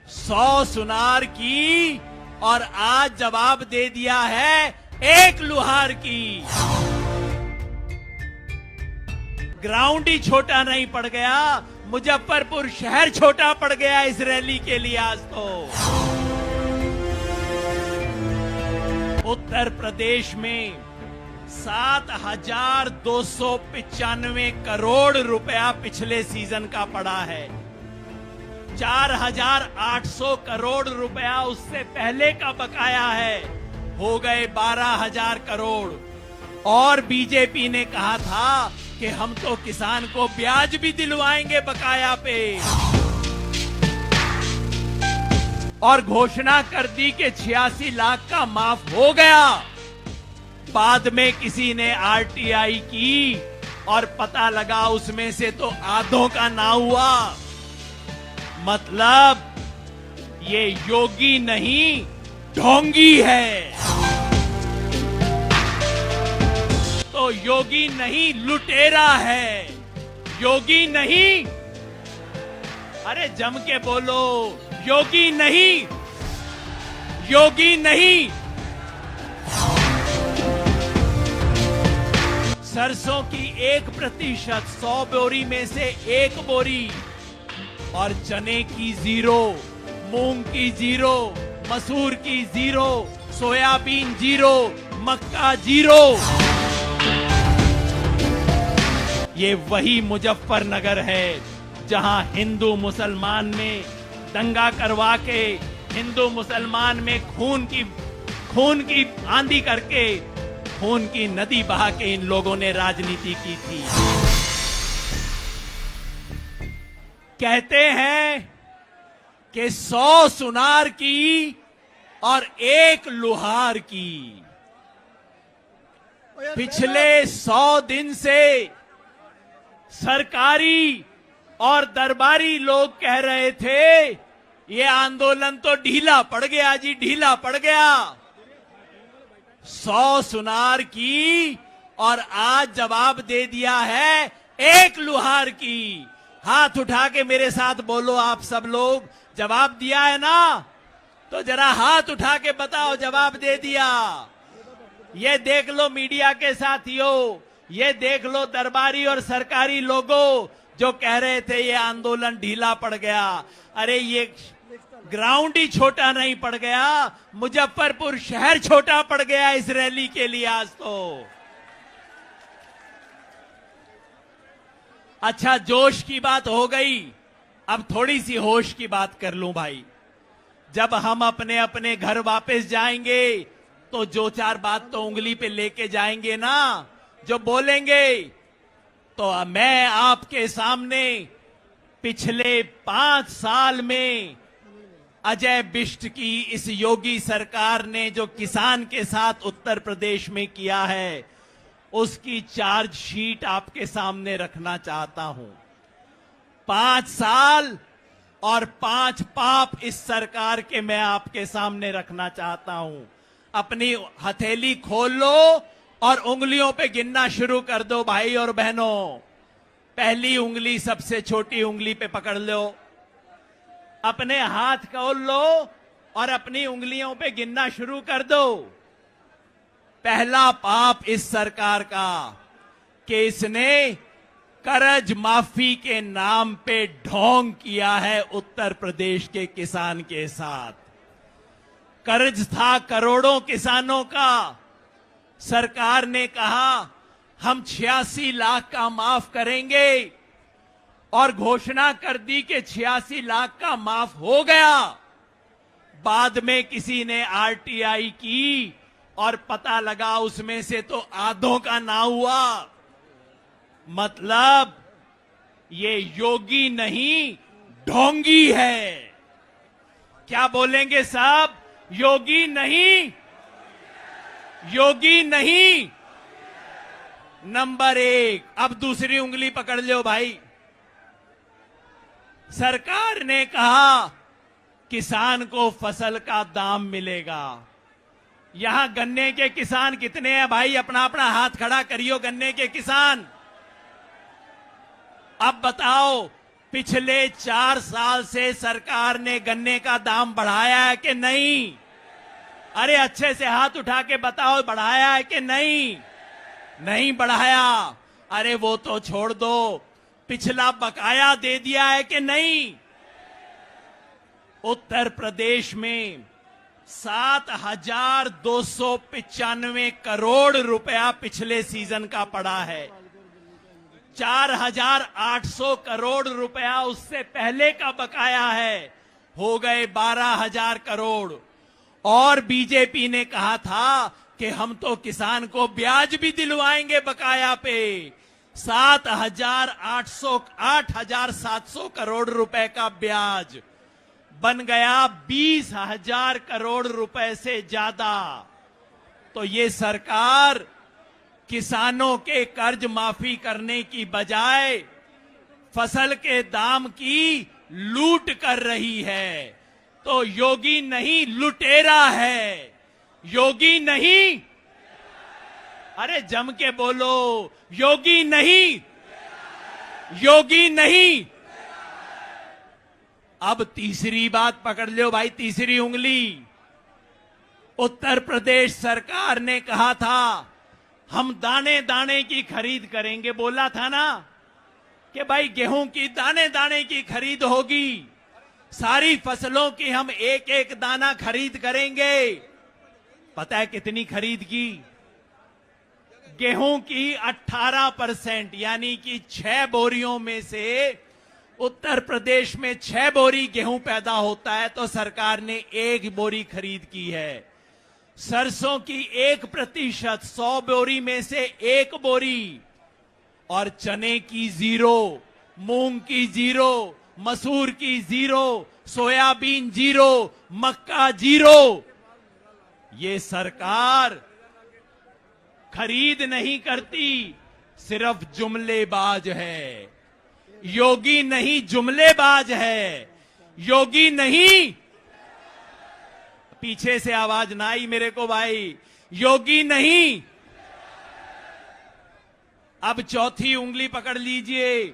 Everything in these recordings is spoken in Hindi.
100 सुनार की और आज जवाब दे दिया है 1 लुहार की। ग्राउंड ही छोटा नहीं पड़ गया, मुजफ्फरपुर शहर छोटा पड़ गया इस रैली के लिए आज तो। उत्तर प्रदेश में 7,295 करोड़ रुपया पिछले सीजन का पड़ा है। 4,800 करोड़ रुपया उससे पहले का बकाया है, हो गए 12,000 करोड़। और बीजेपी ने कहा था कि हम तो किसान को ब्याज भी दिलवाएंगे बकाया पे, और घोषणा कर दी कि 86 लाख का माफ हो गया। बाद में किसी ने आरटीआई की और पता लगा उसमें से तो आधों का ना हुआ। मतलब ये योगी नहीं ढोंगी है। तो योगी नहीं लुटेरा है, योगी नहीं, अरे जम के बोलो, योगी नहीं, योगी नहीं। सरसों की 1%, 100 बोरी में से 1 बोरी, और चने की 0, मूंग की 0, मसूर की 0, सोयाबीन 0, मक्का 0। ये वही मुजफ्फरनगर है जहां हिंदू मुसलमान में दंगा करवा के, हिंदू मुसलमान में खून की आंधी करके, खून की नदी बहा के इन लोगों ने राजनीति की थी। कहते हैं कि 100 सुनार की और 1 लुहार की। पिछले 100 दिन से सरकारी और दरबारी लोग कह रहे थे ये आंदोलन तो ढीला पड़ गया जी, ढीला पड़ गया। 100 सुनार की और आज जवाब दे दिया है 1 लुहार की। हाथ उठा के मेरे साथ बोलो आप सब लोग, जवाब दिया है ना? तो जरा हाथ उठा के बताओ जवाब दे दिया। ये देख लो मीडिया के साथियों, ये देख लो दरबारी और सरकारी लोगों जो कह रहे थे ये आंदोलन ढीला पड़ गया। अरे ये ग्राउंड ही छोटा नहीं पड़ गया, मुजफ्फरपुर शहर छोटा पड़ गया इस रैली के लिए आज तो। अच्छा, जोश की बात हो गई, अब थोड़ी सी होश की बात कर लूं भाई। जब हम अपने अपने घर वापस जाएंगे तो जो 4 बात तो उंगली पे लेके जाएंगे ना, जो बोलेंगे, तो मैं आपके सामने पिछले 5 साल में अजय बिष्ट की इस योगी सरकार ने जो किसान के साथ उत्तर प्रदेश में किया है उसकी चार्जशीट आपके सामने रखना चाहता हूं। 5 साल और 5 पाप इस सरकार के मैं आपके सामने रखना चाहता हूं। अपनी हथेली खोल लो और उंगलियों पे गिनना शुरू कर दो भाई और बहनों। पहली उंगली सबसे छोटी उंगली पे पकड़ लो, अपने हाथ खोल लो और अपनी उंगलियों पे गिनना शुरू कर दो। पहला पाप इस सरकार का कि इसने कर्ज माफी के नाम पे ढोंग किया है उत्तर प्रदेश के किसान के साथ। कर्ज था करोड़ों किसानों का, सरकार ने कहा हम 86 लाख का माफ करेंगे और घोषणा कर दी कि 86 लाख का माफ हो गया। बाद में किसी ने आरटीआई की और पता लगा उसमें से तो आधों का ना हुआ। मतलब ये योगी नहीं ढोंगी है। क्या बोलेंगे साहब? योगी नहीं, योगी नहीं। नंबर 1, अब दूसरी उंगली पकड़ लो भाई। सरकार ने कहा किसान को फसल का दाम मिलेगा। यहां गन्ने के किसान कितने हैं भाई? अपना अपना हाथ खड़ा करियो गन्ने के किसान। अब बताओ पिछले 4 साल से सरकार ने गन्ने का दाम बढ़ाया है कि नहीं? अरे अच्छे से हाथ उठा के बताओ, बढ़ाया है कि नहीं? नहीं बढ़ाया। अरे वो तो छोड़ दो, पिछला बकाया दे दिया है कि नहीं? उत्तर प्रदेश में 7,295 करोड़ रुपया पिछले सीजन का पड़ा है। 4,800 करोड़ रुपया उससे पहले का बकाया है, हो गए 12,000 करोड़। और बीजेपी ने कहा था कि हम तो किसान को ब्याज भी दिलवाएंगे बकाया पे। 8,700 करोड़ रुपए का ब्याज बन गया 20,000 करोड़ रुपए से ज्यादा। तो ये सरकार किसानों के कर्ज माफी करने की बजाय फसल के दाम की लूट कर रही है। तो योगी नहीं, लुटेरा है। योगी नहीं, अरे जम के बोलो, योगी नहीं, योगी नहीं। अब तीसरी बात पकड़ लो भाई, तीसरी उंगली। उत्तर प्रदेश सरकार ने कहा था हम दाने दाने की खरीद करेंगे, बोला था ना कि भाई गेहूं की दाने दाने की खरीद होगी, सारी फसलों की हम एक एक दाना खरीद करेंगे। पता है कितनी खरीद की? गेहूं की 18%, यानी कि 6 बोरियों में से उत्तर प्रदेश में 6 बोरी गेहूं पैदा होता है तो सरकार ने 1 बोरी खरीद की है। सरसों की 1%, 100 बोरी में से 1 बोरी। और चने की 0, मूंग की 0, मसूर की 0, सोयाबीन 0, मक्का 0। ये सरकार खरीद नहीं करती, सिर्फ जुमलेबाज है। योगी नहीं, जुमलेबाज है। योगी नहीं, पीछे से आवाज ना आई मेरे को भाई, योगी नहीं। अब चौथी उंगली पकड़ लीजिए।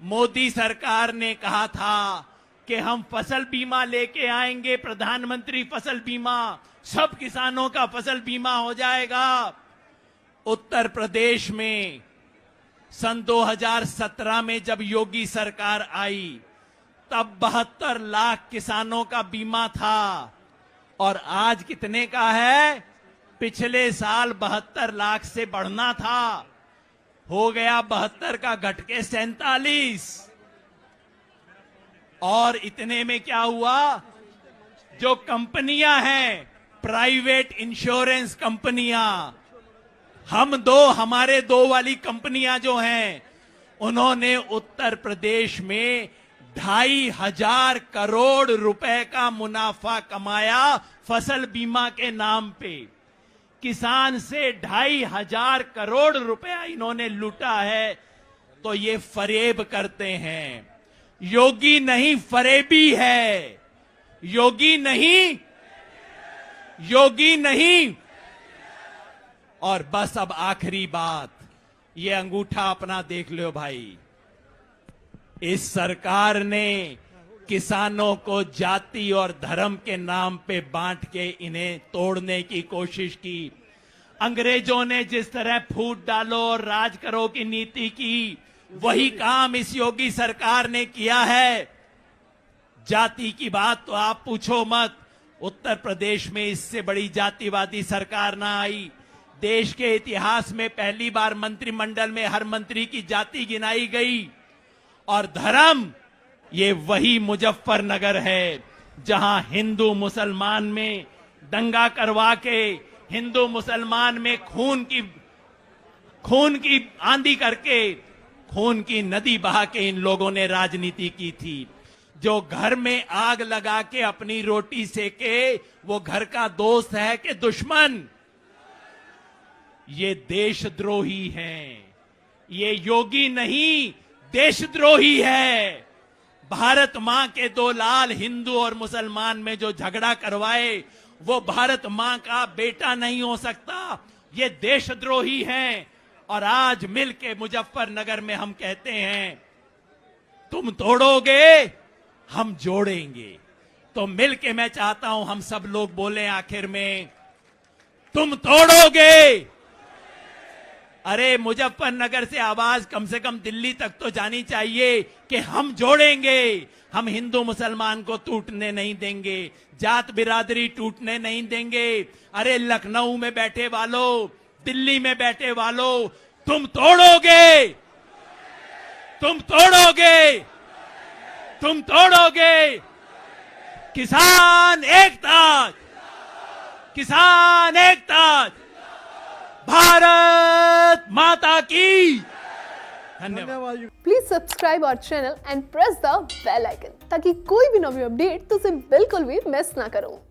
मोदी सरकार ने कहा था कि हम फसल बीमा लेके आएंगे, प्रधानमंत्री फसल बीमा, सब किसानों का फसल बीमा हो जाएगा। उत्तर प्रदेश में सन 2017 में जब योगी सरकार आई तब 72 लाख किसानों का बीमा था और आज कितने का है? पिछले साल 72 लाख से बढ़ना था, हो गया 72 का घट के 47। और इतने में क्या हुआ? जो कंपनियां हैं, प्राइवेट इंश्योरेंस कंपनियां, हमारे दो वाली कंपनियां जो हैं, उन्होंने उत्तर प्रदेश में 2,500 करोड़ रुपए का मुनाफा कमाया फसल बीमा के नाम पे। किसान से 2,500 करोड़ रुपया इन्होंने लूटा है। तो ये फरेब करते हैं। योगी नहीं, फरेबी है। योगी नहीं, योगी नहीं। और बस अब आखिरी बात, ये अंगूठा अपना देख लो भाई। इस सरकार ने किसानों को जाति और धर्म के नाम पे बांट के इन्हें तोड़ने की कोशिश की। अंग्रेजों ने जिस तरह फूट डालो और राज करो की नीति की, वही काम इस योगी सरकार ने किया है। जाति की बात तो आप पूछो मत, उत्तर प्रदेश में इससे बड़ी जातिवादी सरकार ना आई। देश के इतिहास में पहली बार मंत्रिमंडल में हर मंत्री की जाति गिनाई गई। और धर्म, ये वही मुजफ्फरनगर है जहां हिंदू मुसलमान में दंगा करवा के, हिंदू मुसलमान में खून की आंधी करके, खून की नदी बहा के इन लोगों ने राजनीति की थी। जो घर में आग लगा के अपनी रोटी सेके, वो घर का दोस्त है कि दुश्मन? ये देशद्रोही हैं। ये योगी नहीं, देशद्रोही है। भारत मां के 2 लाल हिंदू और मुसलमान में जो झगड़ा करवाए, वो भारत मां का बेटा नहीं हो सकता। ये देशद्रोही हैं। और आज मिलके मुजफ्फरनगर में हम कहते हैं तुम तोड़ोगे हम जोड़ेंगे। तो मिलके मैं चाहता हूं हम सब लोग बोले आखिर में, तुम तोड़ोगे। अरे मुजफ्फरनगर से आवाज कम से कम दिल्ली तक तो जानी चाहिए कि हम जोड़ेंगे। हम हिंदू मुसलमान को टूटने नहीं देंगे, जात बिरादरी टूटने नहीं देंगे। अरे लखनऊ में बैठे वालों, दिल्ली में बैठे वालों, तुम तोड़ोगे, तुम तोड़ोगे, तुम तोड़ोगे। किसान एकता, किसान एकता, भारत माता की धन्यवाद। Please subscribe our channel and press the bell icon ताकि कोई भी नवी अपडेट तुझे बिल्कुल भी मिस ना करो।